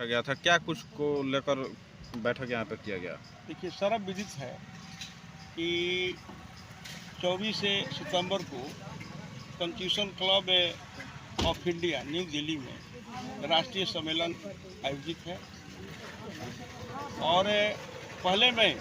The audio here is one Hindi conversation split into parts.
रखा गया था, क्या कुछ को लेकर बैठक यहाँ पर किया गया? देखिए, सर्वविदित है कि 24 सितंबर को constitution club of India new Delhi में राष्ट्रीय सम्मेलन आयोजित है और पहले में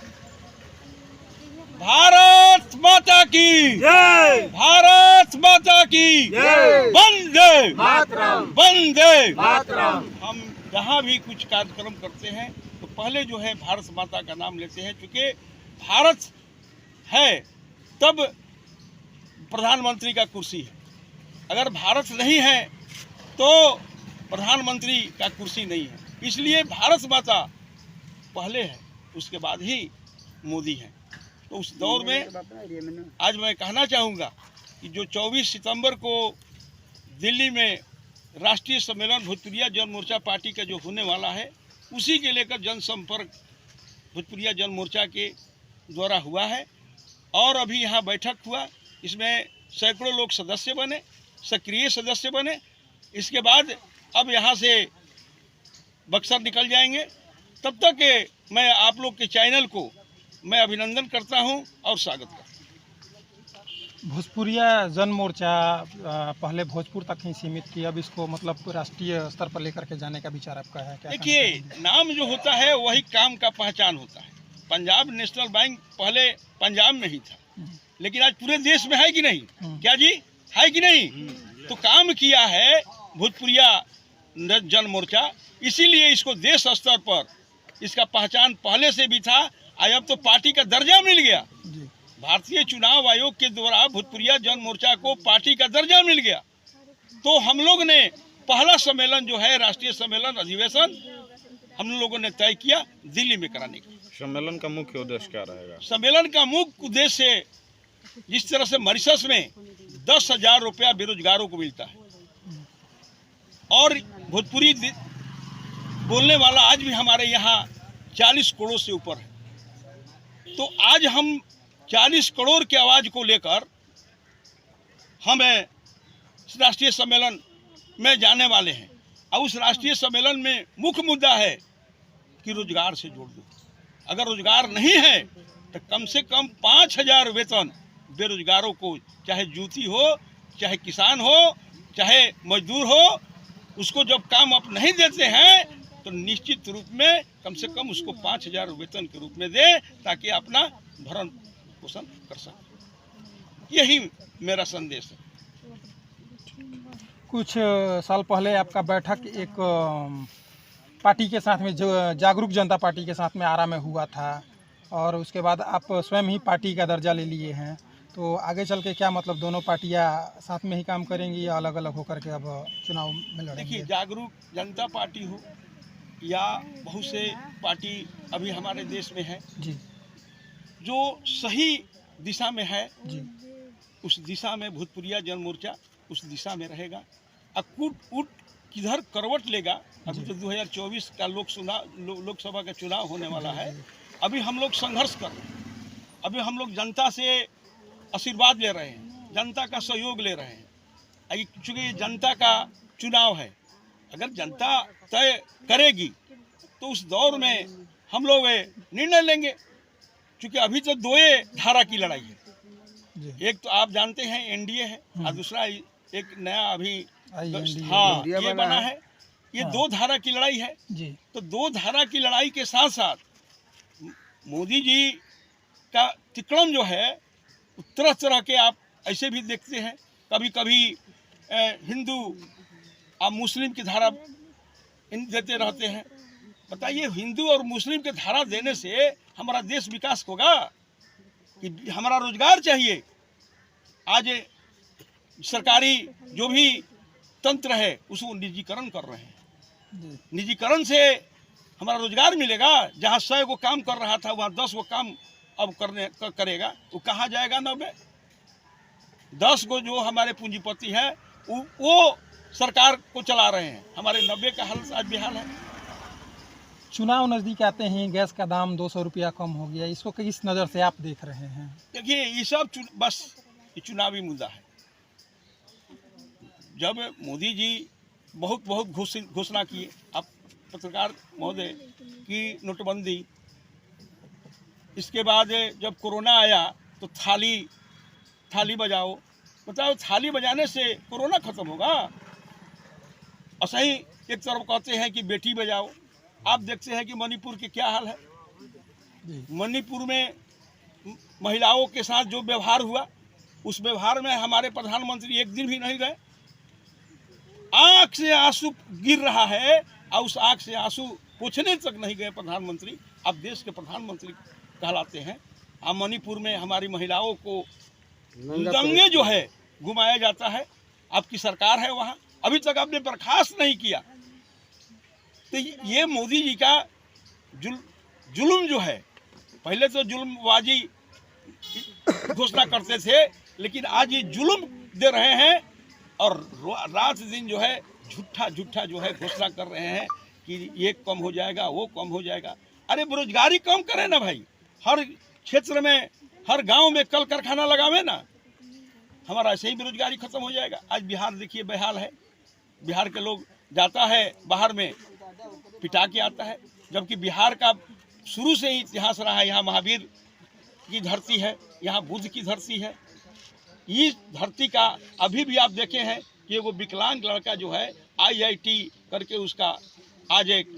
भारत माता की जय, भारत माता की जय, वंदे मातरम, वंदे मातरम। हम जहाँ भी कुछ कार्यक्रम करते हैं तो पहले जो है भारत माता का नाम लेते हैं, क्योंकि भारत है तब प्रधानमंत्री का कुर्सी है, अगर भारत नहीं है तो प्रधानमंत्री का कुर्सी नहीं है। इसलिए भारत माता पहले है, उसके बाद ही मोदी है। तो उस दौर में आज मैं कहना चाहूँगा कि जो 24 सितंबर को दिल्ली में राष्ट्रीय सम्मेलन भोजपुरिया जन मोर्चा पार्टी का जो होने वाला है, उसी के लेकर जनसंपर्क भोजपुरिया जन मोर्चा के द्वारा हुआ है और अभी यहाँ बैठक हुआ। इसमें सैकड़ों लोग सदस्य बने, सक्रिय सदस्य बने। इसके बाद अब यहाँ से बक्सर निकल जाएंगे। तब तक मैं आप लोग के चैनल को मैं अभिनंदन करता हूँ और स्वागत करता हूँ। भोजपुरिया जन मोर्चा पहले भोजपुर तक ही सीमित थी, अब इसको मतलब राष्ट्रीय स्तर पर लेकर के जाने का विचार आपका है क्या? देखिए, नाम जो होता है वही काम का पहचान होता है। पंजाब नेशनल बैंक पहले पंजाब में ही था, लेकिन आज पूरे देश में है कि नहीं? क्या जी, है कि नहीं? तो काम किया है भोजपुरिया जन मोर्चा, इसीलिए इसको देश स्तर पर इसका पहचान पहले से भी था। अब तो पार्टी का दर्जा मिल गया। भारतीय चुनाव आयोग के द्वारा भोजपुरिया जन मोर्चा को पार्टी का दर्जा मिल गया। तो हम लोग ने पहला सम्मेलन जो है राष्ट्रीय सम्मेलन अधिवेशन हम लोगों ने तय किया दिल्ली में कराने का। सम्मेलन का मुख्य उद्देश्य क्या रहेगा? सम्मेलन का मुख्य उद्देश्य, जिस तरह से मॉरिशस में 10,000 रुपया बेरोजगारों को मिलता है और भोजपुरी बोलने वाला आज भी हमारे यहाँ 40 करोड़ से ऊपर है, तो आज हम 40 करोड़ की आवाज़ को लेकर हमें राष्ट्रीय सम्मेलन में जाने वाले हैं। और उस राष्ट्रीय सम्मेलन में मुख्य मुद्दा है कि रोजगार से जोड़ दो। अगर रोजगार नहीं है तो कम से कम 5,000 वेतन बेरोजगारों को, चाहे जूती हो, चाहे किसान हो, चाहे मजदूर हो, उसको जब काम आप नहीं देते हैं तो निश्चित रूप में कम से कम उसको 5,000 वेतन के रूप में दे, ताकि अपना भरण पोषण कर सके। यही मेरा संदेश है। कुछ साल पहले आपका बैठक एक पार्टी के साथ में, जो जागरूक जनता पार्टी के साथ में आरा में हुआ था, और उसके बाद आप स्वयं ही पार्टी का दर्जा ले लिए हैं। तो आगे चल के क्या मतलब दोनों पार्टियां साथ में ही काम करेंगी या अलग अलग होकर के अब चुनाव में लड़ेंगी? देखिए, जागरूक जनता पार्टी हो या बहुत से पार्टी अभी हमारे देश में है जी, जो सही दिशा में है जी, उस दिशा में भोजपुरिया जन मोर्चा उस दिशा में रहेगा। अकूट उठ किधर करवट लेगा, अभी तो 2024 का लोकसभा का चुनाव होने वाला है। अभी हम लोग संघर्ष कर रहे हैं, अभी हम लोग जनता से आशीर्वाद ले रहे हैं, जनता का सहयोग ले रहे हैं। चूँकि जनता का चुनाव है, अगर जनता तय करेगी तो उस दौर में हम लोग निर्णय लेंगे। क्योंकि अभी तो दो धारा की लड़ाई है, एक तो आप जानते हैं एनडीए है और दूसरा एक नया अभी ये बना है। ये दो धारा की लड़ाई है जी। तो दो धारा की लड़ाई के साथ साथ मोदी जी का तिकड़म जो है तरह तरह के आप ऐसे भी देखते हैं, कभी कभी हिंदू और मुस्लिम की धारा देते रहते हैं। बताइए, हिंदू और मुस्लिम के धारा देने से हमारा देश विकास होगा कि हमारा रोजगार चाहिए? आज सरकारी जो भी तंत्र है उसको निजीकरण कर रहे हैं। निजीकरण से हमारा रोजगार मिलेगा? जहाँ 100 को काम कर रहा था वहाँ 10 को काम अब करेगा। वो कहाँ जाएगा? 90 10 को जो हमारे पूंजीपति है वो सरकार को चला रहे हैं। हमारे 90 का हाल आज बेहाल है। चुनाव नज़दीक आते हैं, गैस का दाम 200 रुपया कम हो गया, इसको किस नज़र से आप देख रहे हैं? देखिए, ये सब बस ये चुनावी मुद्दा है। जब मोदी जी बहुत घोषणा किए, अब पत्रकार महोदय कि नोटबंदी, इसके बाद जब कोरोना आया तो थाली बजाओ। बताओ, थाली बजाने से कोरोना खत्म होगा? ऐसा ही एक तरफ कहते हैं कि बेटी बजाओ। आप देखते हैं कि मणिपुर के क्या हाल है। मणिपुर में महिलाओं के साथ जो व्यवहार हुआ, उस व्यवहार में हमारे प्रधानमंत्री एक दिन भी नहीं गए। आंख से आंसू गिर रहा है और उस आंख से आंसू पोंछने तक नहीं गए प्रधानमंत्री। अब देश के प्रधानमंत्री कहलाते हैं। अब मणिपुर में हमारी महिलाओं को दंगे जो है घुमाया जाता है। आपकी सरकार है वहाँ, अभी तक आपने बर्खास्त नहीं किया। तो ये मोदी जी का जुल्म जो है, पहले तो जुल्मबाजी घोषणा करते थे, लेकिन आज ये जुल्म दे रहे हैं और रात दिन जो है झूठा जो है घोषणा कर रहे हैं कि ये कम हो जाएगा, वो कम हो जाएगा। अरे बेरोजगारी कम करें ना भाई, हर क्षेत्र में, हर गांव में कल कारखाना लगावे ना, हमारा ऐसे ही बेरोजगारी खत्म हो जाएगा। आज बिहार देखिए बेहाल है। बिहार के लोग जाता है बाहर में पिटा के आता है, जबकि बिहार का शुरू से ही इतिहास रहा है। यहाँ महावीर की धरती है, यहाँ बुद्ध की धरती है। इस धरती का अभी भी आप देखे हैं कि वो विकलांग लड़का जो है IIT करके उसका आज एक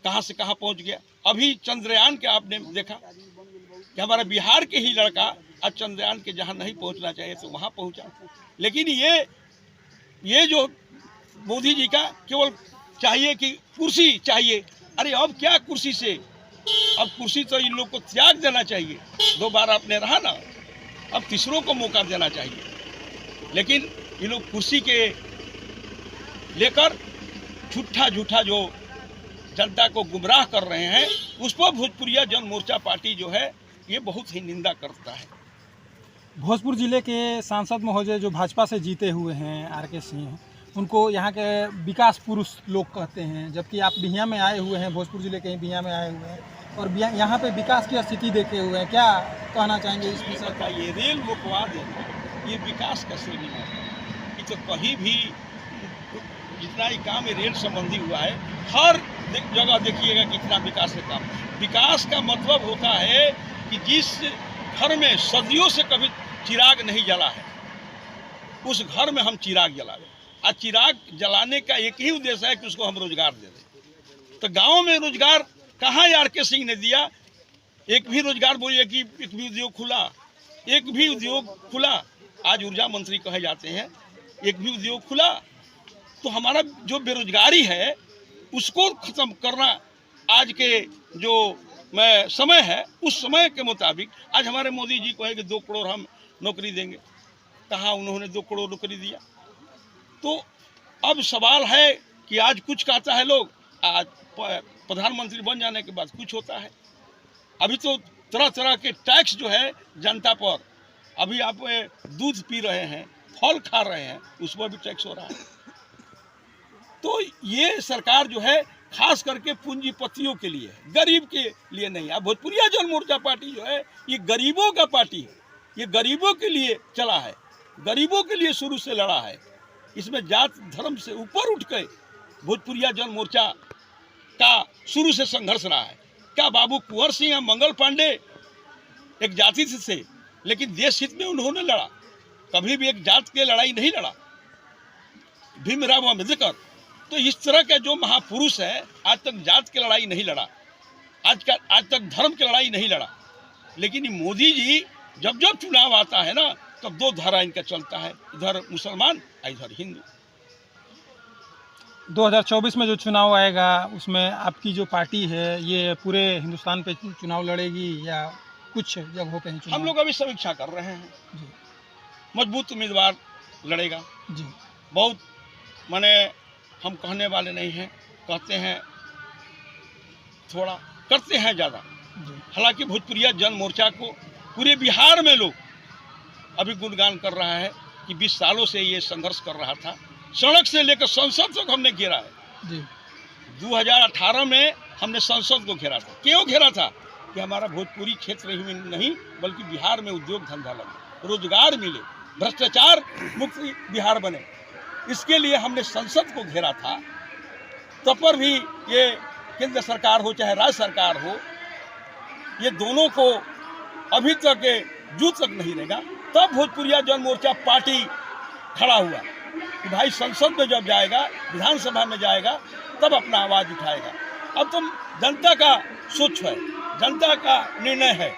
कहाँ से कहाँ पहुँच गया। अभी चंद्रयान के आपने देखा कि हमारा बिहार के ही लड़का आज चंद्रयान के जहाँ नहीं पहुँचना चाहिए तो वहाँ पहुँचा। लेकिन ये जो मोदी जी का केवल चाहिए कि कुर्सी चाहिए। अरे अब क्या कुर्सी से, अब कुर्सी तो इन लोग को त्याग देना चाहिए। 2 बार आपने रहा ना, अब तीसरों को मौका देना चाहिए। लेकिन ये लोग कुर्सी के लेकर झूठा जो जनता को गुमराह कर रहे हैं, उस पर भोजपुरिया जन मोर्चा पार्टी जो है ये बहुत ही निंदा करता है। भोजपुर जिले के सांसद महोदय जो भाजपा से जीते हुए हैं RK सिंह, उनको यहाँ के विकास पुरुष लोग कहते हैं, जबकि आप बिहियां में आए हुए हैं, भोजपुर जिले के ही बिहियां में आए हुए हैं और यहाँ पे विकास की स्थिति देखे हुए हैं। क्या कहना चाहेंगे इस विषय का? ये रेल रुकवा देना, ये विकास का श्रेणी है। ये तो कहीं भी जितना ही काम है रेल संबंधी हुआ है, हर जगह देखिएगा कितना विकास का काम। विकास का मतलब होता है कि जिस घर में सदियों से कभी चिराग नहीं जला है, उस घर में हम चिराग जला दें। आज चिराग जलाने का एक ही उद्देश्य है कि उसको हम रोजगार दे दें। तो गांव में रोजगार कहाँ RK सिंह ने दिया? एक भी रोजगार बोलिए कि एक भी उद्योग खुला, एक भी उद्योग खुला। आज ऊर्जा मंत्री कहे जाते हैं, एक भी उद्योग खुला। तो हमारा जो बेरोजगारी है उसको खत्म करना आज के जो समय है, उस समय के मुताबिक आज हमारे मोदी जी को है कि 2 करोड़ हम नौकरी देंगे। कहाँ उन्होंने 2 करोड़ नौकरी दिया? तो अब सवाल है कि आज कुछ कहता है लोग, आज प्रधानमंत्री बन जाने के बाद कुछ होता है। अभी तो तरह तरह के टैक्स जो है जनता पर, अभी आप दूध पी रहे हैं, फल खा रहे हैं, उस पर भी टैक्स हो रहा है। तो ये सरकार जो है खास करके पूंजीपतियों के लिए, गरीब के लिए नहीं। अब भोजपुरिया जन मोर्चा पार्टी जो है ये गरीबों का पार्टी है, ये गरीबों के लिए चला है, गरीबों के लिए शुरू से लड़ा है। इसमें जात धर्म से ऊपर उठ के भोजपुरिया जन मोर्चा का शुरू से संघर्ष रहा है। क्या बाबू कुंवर सिंह या मंगल पांडे एक जाति से थे, लेकिन देश हित में उन्होंने लड़ा, कभी भी एक जात के लड़ाई नहीं लड़ा। भीमराव अम्बेडकर, तो इस तरह का जो महापुरुष है आज तक जात की लड़ाई नहीं लड़ा, आज तक धर्म की लड़ाई नहीं लड़ा। लेकिन मोदी जी जब चुनाव आता है ना, तब 2 धारा इनका चलता है, इधर मुसलमान इधर हिंदू। 2024 में जो चुनाव आएगा उसमें आपकी जो पार्टी है ये पूरे हिंदुस्तान पे चुनाव लड़ेगी या कुछ जगहों पे चुनाव? हम लोग अभी समीक्षा कर रहे हैं जी। मजबूत उम्मीदवार लड़ेगा जी। बहुत माने हम कहने वाले नहीं हैं, कहते हैं थोड़ा, करते हैं ज़्यादा। हालांकि भोजपुरिया जन मोर्चा को पूरे बिहार में लोग अभी गुणगान कर रहा है कि 20 सालों से ये संघर्ष कर रहा था। सड़क से लेकर संसद तक हमने घेरा है जी। 2018 में हमने संसद को घेरा था। क्यों घेरा था? कि हमारा भोजपुरी क्षेत्र ही नहीं बल्कि बिहार में उद्योग धंधा लगे, रोजगार मिले, भ्रष्टाचार मुक्त बिहार बने। इसके लिए हमने संसद को घेरा था तब पर भी ये केंद्र सरकार हो चाहे राज्य सरकार हो, ये दोनों को अभी तक जूत तक नहीं देगा। तब भोजपुरिया जन मोर्चा पार्टी खड़ा हुआ कि भाई संसद में जब जाएगा, विधानसभा में जाएगा, तब अपना आवाज़ उठाएगा। अब तो जनता का सोच है, जनता का निर्णय है,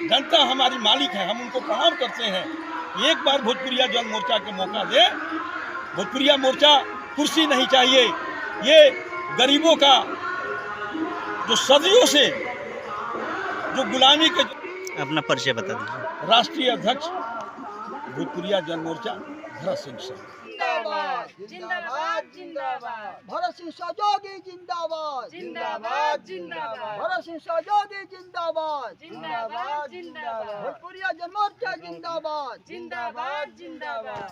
जनता हमारी मालिक है, हम उनको प्रणाम करते हैं। एक बार भोजपुरिया जन मोर्चा के मौका दे। भोजपुरिया मोर्चा कुर्सी नहीं चाहिए, ये गरीबों का जो सदियों से जो गुलामी के अपना परिचय बता दीजिए। राष्ट्रीय अध्यक्ष भोजपुरिया जन मोर्चा भरत सिंह सर। जिंदाबाद जिंदाबाद जिंदाबाद भरत सिंह सहयोगी जिंदाबाद जिंदाबाद जिंदाबाद भरत सिंह सहयोगी जिंदाबाद जिंदाबाद जिंदाबाद भोजपुरिया जन मोर्चा जिंदाबाद जिंदाबाद जिंदाबाद